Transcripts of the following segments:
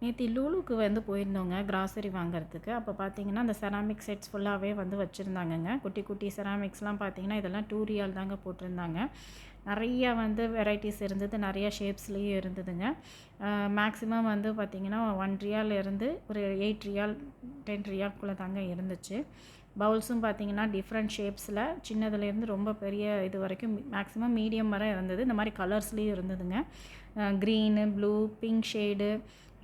நேற்று லூலுக்கு வந்து போயிருந்தோங்க கிராசரி வாங்குறதுக்கு. அப்போ பார்த்தீங்கன்னா அந்த செராமிக் செட்ஸ் ஃபுல்லாகவே வந்து வச்சுருந்தாங்கங்க. குட்டி குட்டி செராமிக்ஸ்லாம் பார்த்தீங்கன்னா இதெல்லாம் 2 ரியால் தாங்க போட்டிருந்தாங்க. நிறைய வந்து வெரைட்டிஸ் இருந்தது, நிறைய ஷேப்ஸ்லேயும் இருந்ததுங்க. மேக்ஸிமம் வந்து பார்த்திங்கன்னா 1 ரியால் இருந்து ஒரு 8 ரியால் 10 ரியால்குள்ளே தாங்க இருந்துச்சு. பவுல்ஸும் பார்த்திங்கன்னா டிஃப்ரெண்ட் ஷேப்ஸில் சின்னதுலேருந்து ரொம்ப பெரிய இது வரைக்கும் மேக்ஸிமம் மீடியம் வரை இருந்தது. இந்த மாதிரி கலர்ஸ்லேயும் இருந்ததுங்க. Green, blue, pink shade,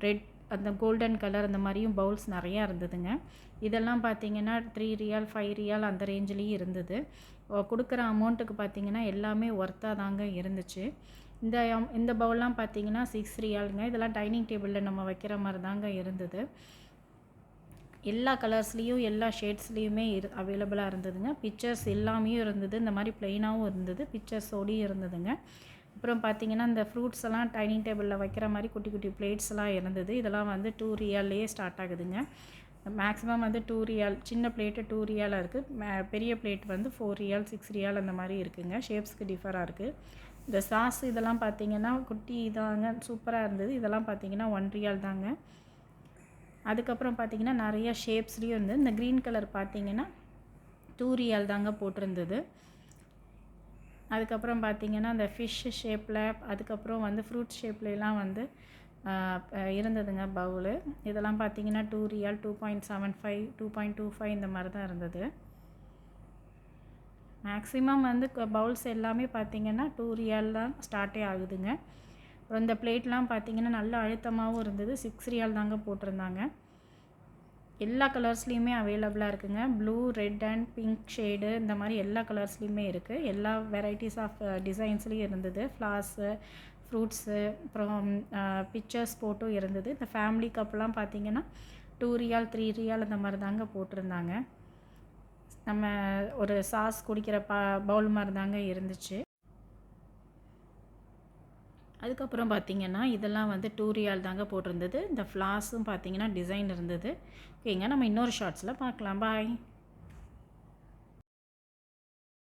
red, அந்த கோல்டன் கலர் அந்த மாதிரியும் பவுல்ஸ் நிறையா இருந்ததுங்க. இதெல்லாம் பார்த்திங்கன்னா 3 ரியால் 5 ரியால் அந்த ரேஞ்சிலையும் இருந்தது. கொடுக்குற அமௌண்ட்டுக்கு பார்த்திங்கன்னா எல்லாமே ஒர்த்தாக தாங்க இருந்துச்சு. இந்த பவுல்லாம் பார்த்திங்கன்னா 6 ரியாலுங்க. இதெல்லாம் டைனிங் டேபிளில் நம்ம வைக்கிற மாதிரி தாங்க இருந்தது. எல்லா கலர்ஸ்லேயும் எல்லா ஷேட்ஸ்லேயுமே அவைலபிளாக இருந்ததுங்க. பிக்சர்ஸ் எல்லாமே இருந்தது. இந்த மாதிரி ப்ளெயினாகவும் இருந்தது, பிக்சர்ஸோடையும் இருந்ததுங்க. அப்புறம் பார்த்திங்கன்னா இந்த ஃப்ரூட்ஸ் எல்லாம் டைனிங் டேபிளில் வைக்கிற மாதிரி குட்டி குட்டி பிளேட்ஸ்லாம் இருந்தது. இதெல்லாம் வந்து 2 ரியால்லையே ஸ்டார்ட் ஆகுதுங்க. மேக்ஸிமம் வந்து 2 ரியால், சின்ன பிளேட்டு 2 ரியாலாக இருக்குது. பெரிய பிளேட் வந்து 4 ரியால் 6 ரியால் அந்த மாதிரி இருக்குதுங்க. ஷேப்ஸ்க்கு டிஃபராக இருக்குது. இந்த சாஸ் இதெல்லாம் பார்த்திங்கன்னா குட்டி இதாங்க, சூப்பராக இருந்தது. இதெல்லாம் பார்த்திங்கன்னா 1 ரியால் தாங்க. அதுக்கப்புறம் பார்த்திங்கன்னா நிறையா ஷேப்ஸ்லேயும் இருந்தது. இந்த க்ரீன் கலர் பார்த்திங்கன்னா 2 ரியால் தாங்க போட்டிருந்தது. அதுக்கப்புறம் பார்த்திங்கன்னா இந்த ஃபிஷ் ஷேப்பில், அதுக்கப்புறம் வந்து ஃப்ரூட் ஷேப்லலாம் வந்து இருந்ததுங்க பவுலு. இதெல்லாம் பார்த்திங்கன்னா 2 ரியால், 2.75, 2.25 இந்த மாதிரி தான் இருந்தது. மேக்ஸிமம் வந்து பவுல்ஸ் எல்லாமே பார்த்திங்கன்னா 2 ரியால் தான் ஸ்டார்ட்டே ஆகுதுங்க. அப்புறம் இந்த பிளேட்லாம் பார்த்திங்கன்னா நல்ல அழுத்தமாகவும் இருந்தது. 6 ரியால் தாங்க போட்டிருந்தாங்க. எல்லா கலர்ஸ்லேயுமே அவைலபிளாக இருக்குதுங்க. Blue, red and pink shade இந்த மாதிரி எல்லா கலர்ஸ்லேயுமே இருக்குது. எல்லா வெரைட்டிஸ் ஆஃப் டிசைன்ஸ்லேயும் இருந்தது. ஃப்ளார்ஸு, ஃப்ரூட்ஸு, அப்புறம் பிக்சர்ஸ் போட்டும் இருந்தது. இந்த ஃபேமிலி கப்லாம் பார்த்திங்கன்னா 2 ரியால் 3 ரியால் அந்த மாதிரி தாங்க போட்டிருந்தாங்க. நம்ம ஒரு சாஸ் குடிக்கிற பவுல் மாதிரி தாங்க இருந்துச்சு. அதுக்கப்புறம் பார்த்திங்கன்னா இதெல்லாம் வந்து 2 ரியால் தாங்க போட்டிருந்தது. இந்த ஃப்ளார்ஸும் பார்த்திங்கன்னா டிசைன் இருந்தது. ஓகேங்க, நம்ம இன்னொரு ஷார்ட்ஸில் பார்க்கலாம். பாய்.